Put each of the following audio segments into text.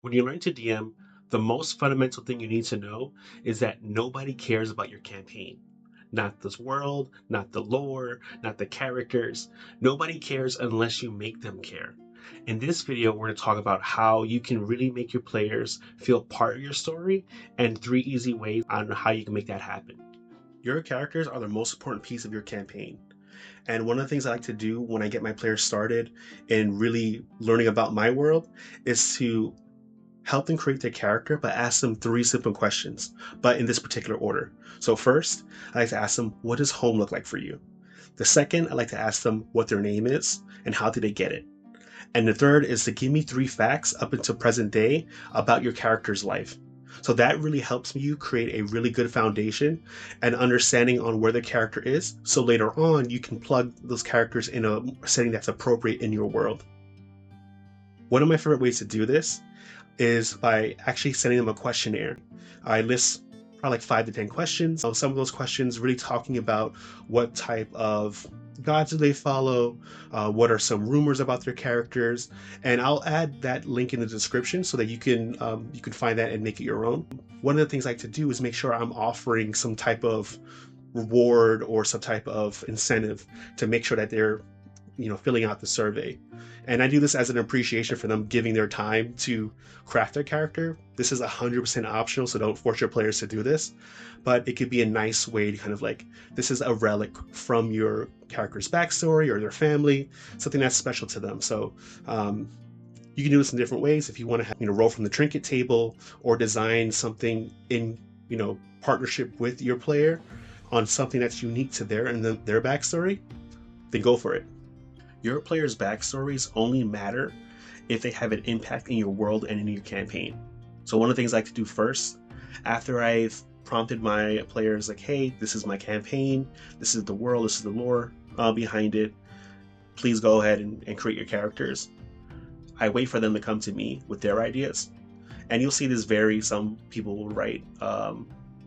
When you learn to DM, the most fundamental thing you need to know is that nobody cares about your campaign. Not this world, not the lore, not the characters. Nobody cares unless you make them care. In this video, we're going to talk about how you can really make your players feel part of your story and 3 easy ways on how you can make that happen. Your characters are the most important piece of your campaign. And one of the things I like to do when I get my players started in really learning about my world is to help them create their character, but ask them 3 simple questions, but in this particular order. So first, I like to ask them, what does home look like for you? The second, I like to ask them what their name is and how did they get it? And the third is to give me 3 facts up until present day about your character's life. So that really helps you create a really good foundation and understanding on where the character is. So later on, you can plug those characters in a setting that's appropriate in your world. One of my favorite ways to do this is by actually sending them a questionnaire. I list probably like 5 to 10 questions. Some of those questions really talking about what type of gods do they follow, what are some rumors about their characters, and I'll add that link in the description so that you can find that and make it your own. One of the things I like to do is make sure I'm offering some type of reward or some type of incentive to make sure that they're filling out the survey. And I do this as an appreciation for them giving their time to craft their character. This is 100% optional, so don't force your players to do this. But it could be a nice way to kind of like, this is a relic from your character's backstory or their family, something that's special to them. So you can do this in different ways. If you want to have, roll from the trinket table or design something in, partnership with your player on something that's unique to their backstory, then go for it. Your players' backstories only matter if they have an impact in your world and in your campaign. So one of the things I like to do first, after I've prompted my players like, hey, this is my campaign, this is the world, this is the lore behind it, please go ahead and create your characters. I wait for them to come to me with their ideas. And you'll see this vary. Some people will write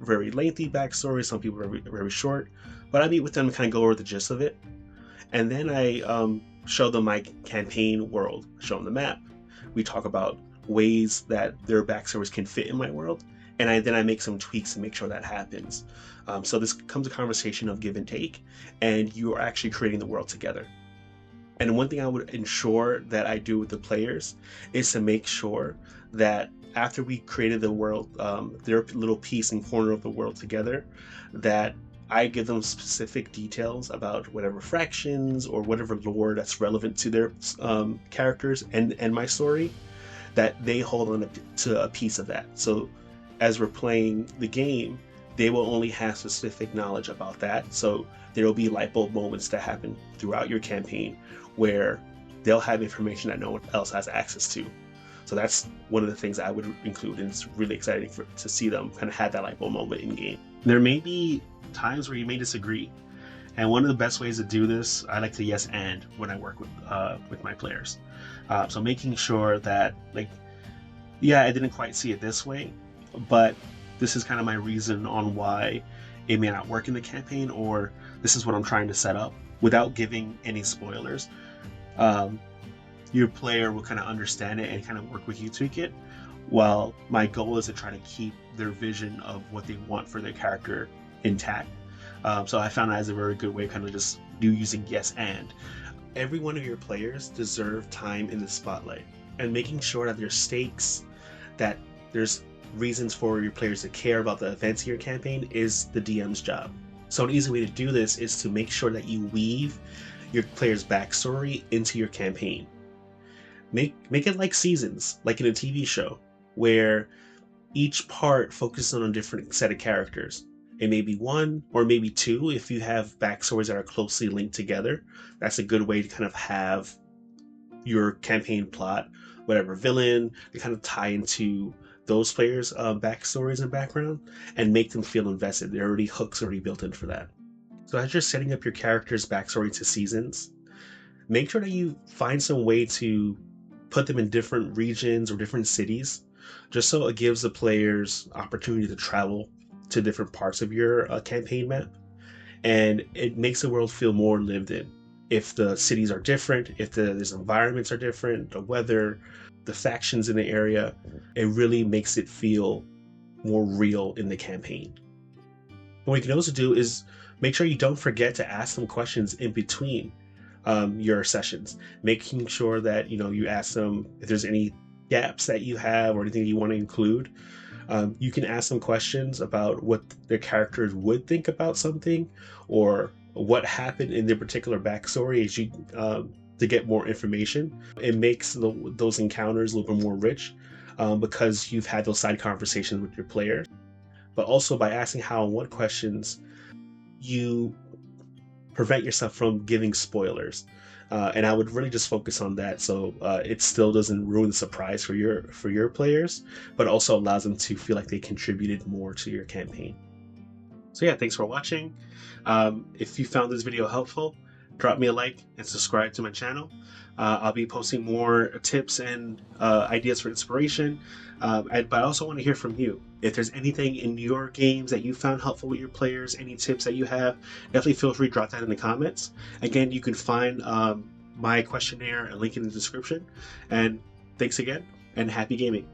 very lengthy backstories, some people very, very short, but I meet with them to kind of go over the gist of it. And then I show them my campaign world, show them the map. We talk about ways that their backstories can fit in my world. And then I make some tweaks to make sure that happens. So this becomes a conversation of give and take, and you are actually creating the world together. And one thing I would ensure that I do with the players is to make sure that after we created the world, their little piece and corner of the world together, that I give them specific details about whatever fractions or whatever lore that's relevant to their characters and my story, that they hold on to a piece of that. So as we're playing the game, they will only have specific knowledge about that. So there will be light bulb moments that happen throughout your campaign where they'll have information that no one else has access to. So that's one of the things I would include, and it's really exciting to see them kind of have that light bulb moment in game. There may be times where you may disagree, and one of the best ways to do this, I like to yes and when I work with my players. So making sure that, like, yeah, I didn't quite see it this way, but this is kind of my reason on why it may not work in the campaign, or this is what I'm trying to set up, without giving any spoilers. Your player will kind of understand it and kind of work with you to tweak it, while my goal is to try to keep their vision of what they want for their character intact. So I found that as a very good way, kind of just using yes and. Every one of your players deserve time in the spotlight, and making sure that there's stakes, that there's reasons for your players to care about the events of your campaign is the DM's job. So an easy way to do this is to make sure that you weave your player's backstory into your campaign. Make it like seasons, like in a TV show, where each part focuses on a different set of characters. It may be 1 or maybe 2 if you have backstories that are closely linked together. That's a good way to kind of have your campaign plot, whatever villain, to kind of tie into those players' backstories and background and make them feel invested. There are already hooks already built in for that. So as you're setting up your character's backstory to seasons, make sure that you find some way to put them in different regions or different cities, just so it gives the players opportunity to travel to different parts of your campaign map, and it makes the world feel more lived in. if the cities are different, if these environments are different, the weather, the factions in the area. It really makes it feel more real in the campaign. What you can also do is make sure you don't forget to ask them questions in between your sessions, making sure that you ask them if there's any gaps that you have or anything you want to include. You can ask them questions about what their characters would think about something, or what happened in their particular backstory as you to get more information. It makes those encounters a little bit more rich because you've had those side conversations with your players. But also by asking how and what questions, you prevent yourself from giving spoilers. And I would really just focus on that, so it still doesn't ruin the surprise for your players, but also allows them to feel like they contributed more to your campaign. So yeah, thanks for watching. If you found this video helpful, drop me a like and subscribe to my channel. I'll be posting more tips and ideas for inspiration, but I also want to hear from you. If there's anything in your games that you found helpful with your players, any tips that you have, definitely feel free to drop that in the comments. Again, you can find my questionnaire and link in the description. And thanks again, and happy gaming.